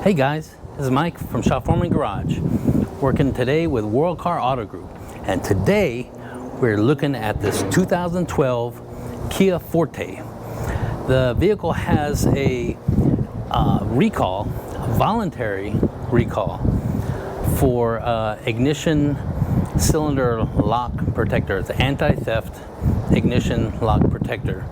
Hey guys, this is Mike from Shop Foreman Garage, working today with World Car Auto Group, and today we're looking at this 2012 Kia Forte. The vehicle has a recall, a voluntary recall for ignition cylinder lock protector. It's an anti-theft ignition lock protector,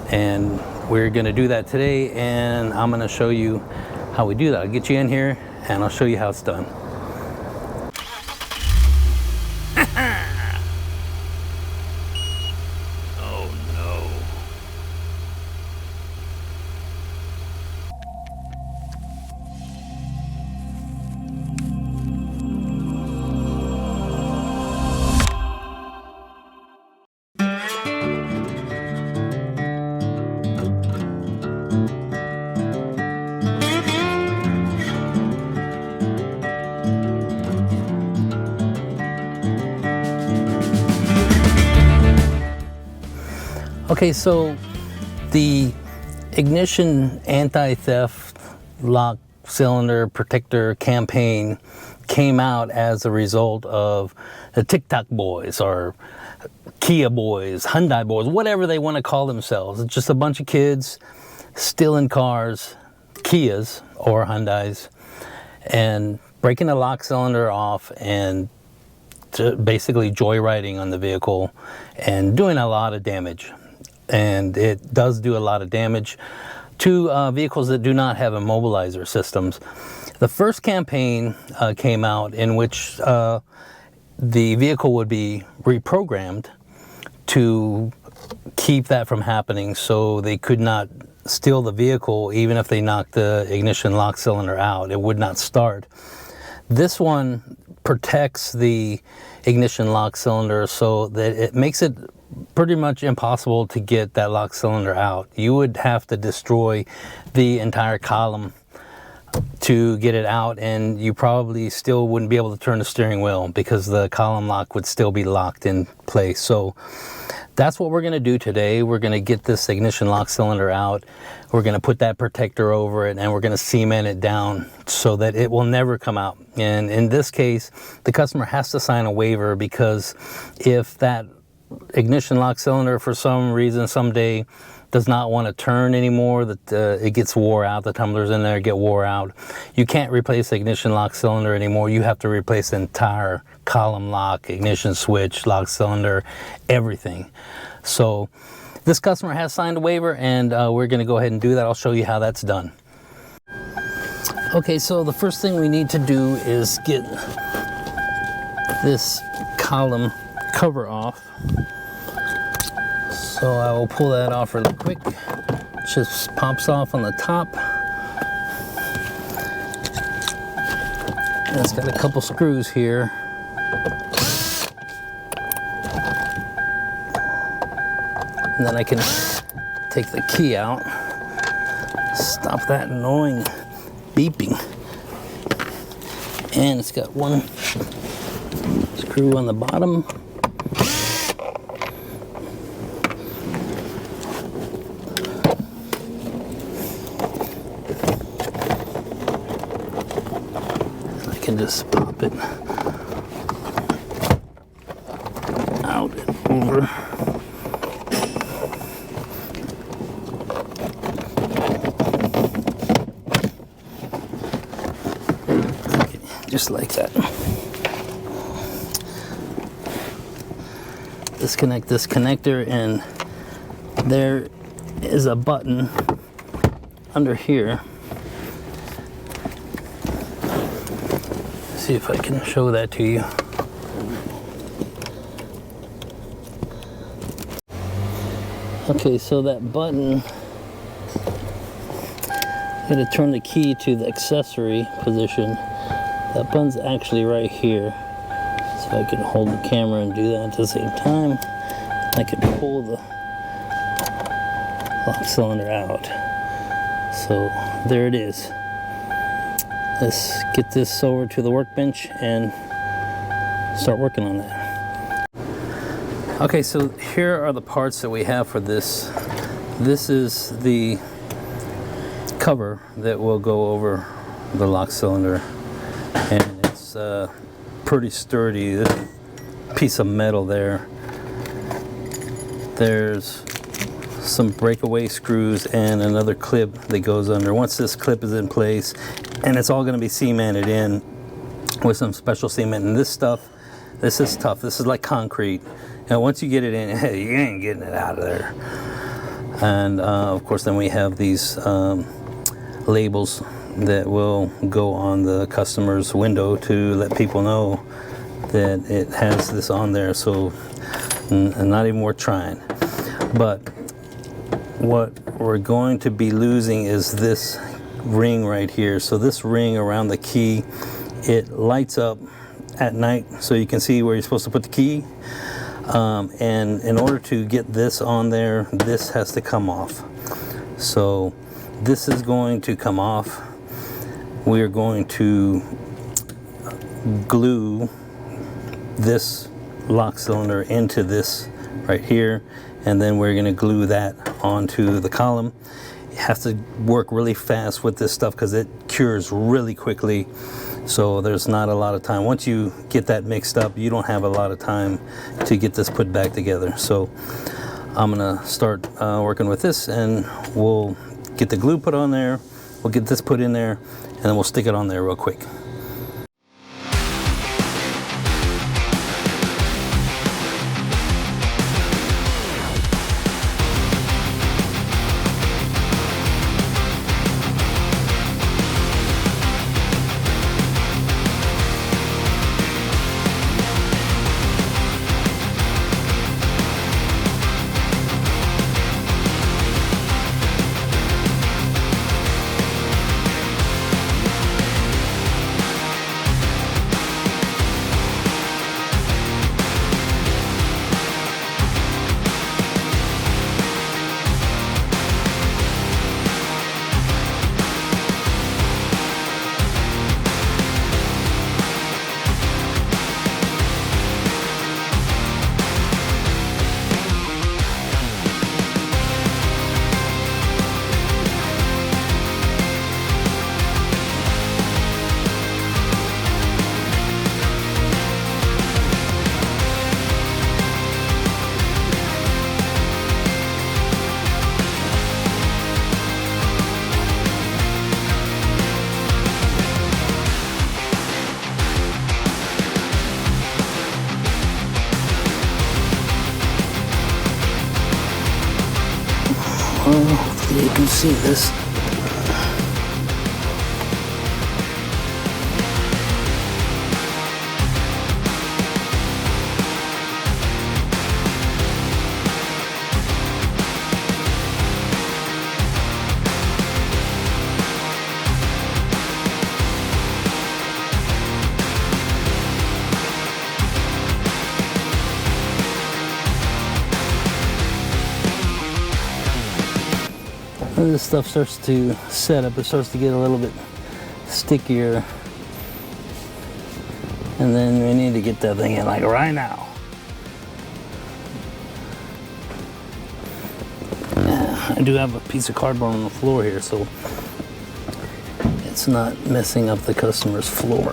and we're going to do that today, and I'm going to show you how we do that. I'll get you in here and I'll show you how it's done. Oh no. Okay, so the ignition anti-theft lock cylinder protector campaign came out as a result of the TikTok boys or Kia boys, Hyundai boys, whatever they want to call themselves. It's just a bunch of kids stealing cars, Kias or Hyundais, and breaking the lock cylinder off and basically joyriding on the vehicle and doing a lot of damage. And it does do a lot of damage to vehicles that do not have immobilizer systems. The first campaign came out in which the vehicle would be reprogrammed to keep that from happening, so they could not steal the vehicle even if they knocked the ignition lock cylinder out. It would not start. This one protects the ignition lock cylinder so that it makes it pretty much impossible to get that lock cylinder out. You would have to destroy the entire column to get it out, and you probably still wouldn't be able to turn the steering wheel because the column lock would still be locked in place. So that's what we're going to do today. We're going to get this ignition lock cylinder out. We're going to put that protector over it, and we're going to cement it down so that it will never come out. And in this case, the customer has to sign a waiver, because if that ignition lock cylinder for some reason someday does not want to turn anymore, that it gets wore out, the tumblers in there get wore out, you can't replace the ignition lock cylinder anymore. You have to replace the entire column lock, ignition switch, lock cylinder, everything. So this customer has signed a waiver, and we're going to go ahead and do that. I'll show you how that's done. Okay, so the first thing we need to do is get this column cover off. So I will pull that off really quick. It just pops off on the top. And it's got a couple screws here. And then I can take the key out, stop that annoying beeping. And it's got one screw on the bottom. Just pop it out and over. Okay, just like that. Disconnect this connector, and there is a button under here. See if I can show that to you. Okay, so that button, I'm going to turn the key to the accessory position. That button's actually right here. So I can hold the camera and do that at the same time. I can pull the lock cylinder out. So there it is. Let's get this over to the workbench and start working on that. Okay, so here are the parts that we have for this. This is the cover that will go over the lock cylinder, and it's pretty sturdy. This piece of metal there, there's some breakaway screws and another clip that goes under. Once this clip is in place, and it's all going to be cemented in with some special cement, and this is tough. This is like concrete, and once you get it in, you ain't getting it out of there. And of course, then we have these labels that will go on the customer's window to let people know that it has this on there, so not even worth trying. But what we're going to be losing is this ring right here. So this ring around the key, it lights up at night so you can see where you're supposed to put the key. And in order to get this on there, this has to come off. So this is going to come off. We are going to glue this lock cylinder into this right here, and then we're going to glue that onto the column. You have to work really fast with this stuff because it cures really quickly, so there's not a lot of time. Once you get that mixed up, you don't have a lot of time to get this put back together. So I'm gonna start working with this, and we'll get the glue put on there, we'll get this put in there, and then we'll stick it on there real quick. Hopefully you can see this. When this stuff starts to set up, it starts to get a little bit stickier, and then we need to get that thing in like right now. I do have a piece of cardboard on the floor here, so it's not messing up the customer's floor.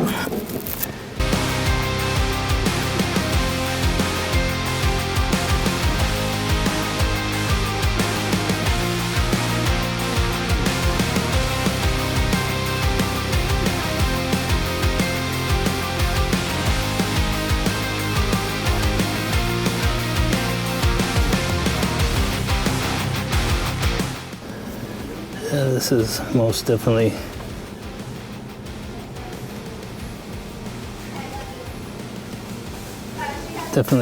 This is most definitely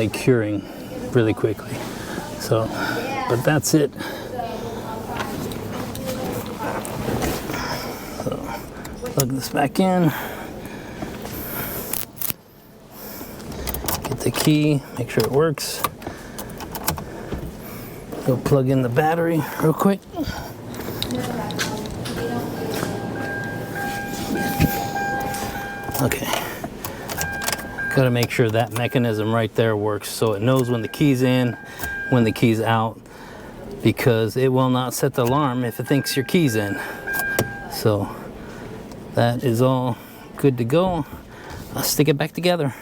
curing really quickly. So, but that's it. So, plug this back in. Get the key, make sure it works. Go plug in the battery real quick. Okay, gotta make sure that mechanism right there works so it knows when the key's in, when the key's out, because it will not set the alarm if it thinks your key's in. So that is all good to go. I'll stick it back together.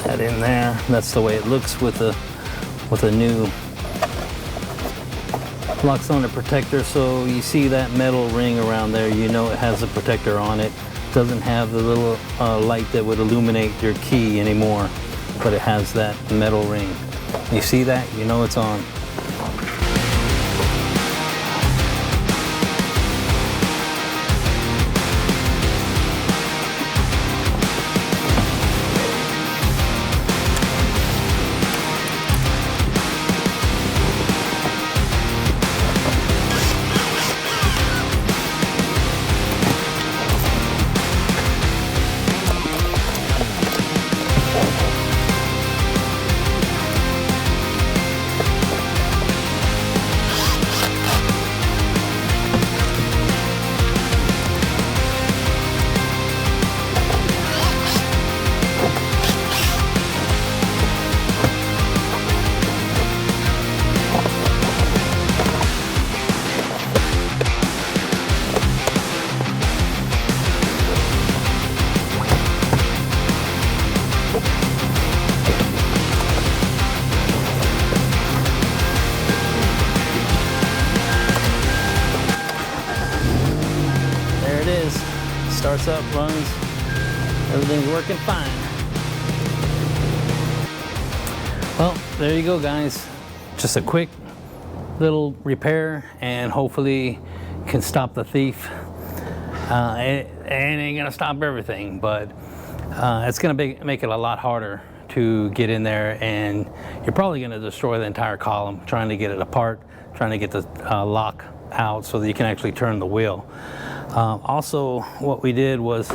That in there. That's the way it looks with a new lock cylinder protector. So you see that metal ring around there, you know it has a protector on it. Doesn't have the little light that would illuminate your key anymore, but it has that metal ring. You see that? You know it's on. Starts up, runs, everything's working fine. Well, there you go, guys. Just a quick little repair, and hopefully can stop the thief. It ain't gonna stop everything, but it's gonna make it a lot harder to get in there, and you're probably gonna destroy the entire column trying to get it apart, trying to get the lock out so that you can actually turn the wheel. Also, what we did was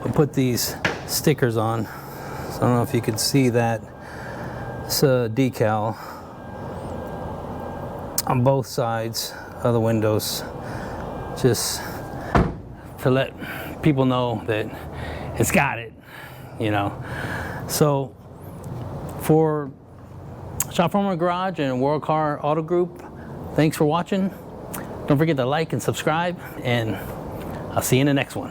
we put these stickers on. So I don't know if you can see that. It's a decal on both sides of the windows, just to let people know that it's got it, you know. So for Shop From Garage and World Car Auto Group, thanks for watching. Don't forget to like and subscribe, and I'll see you in the next one.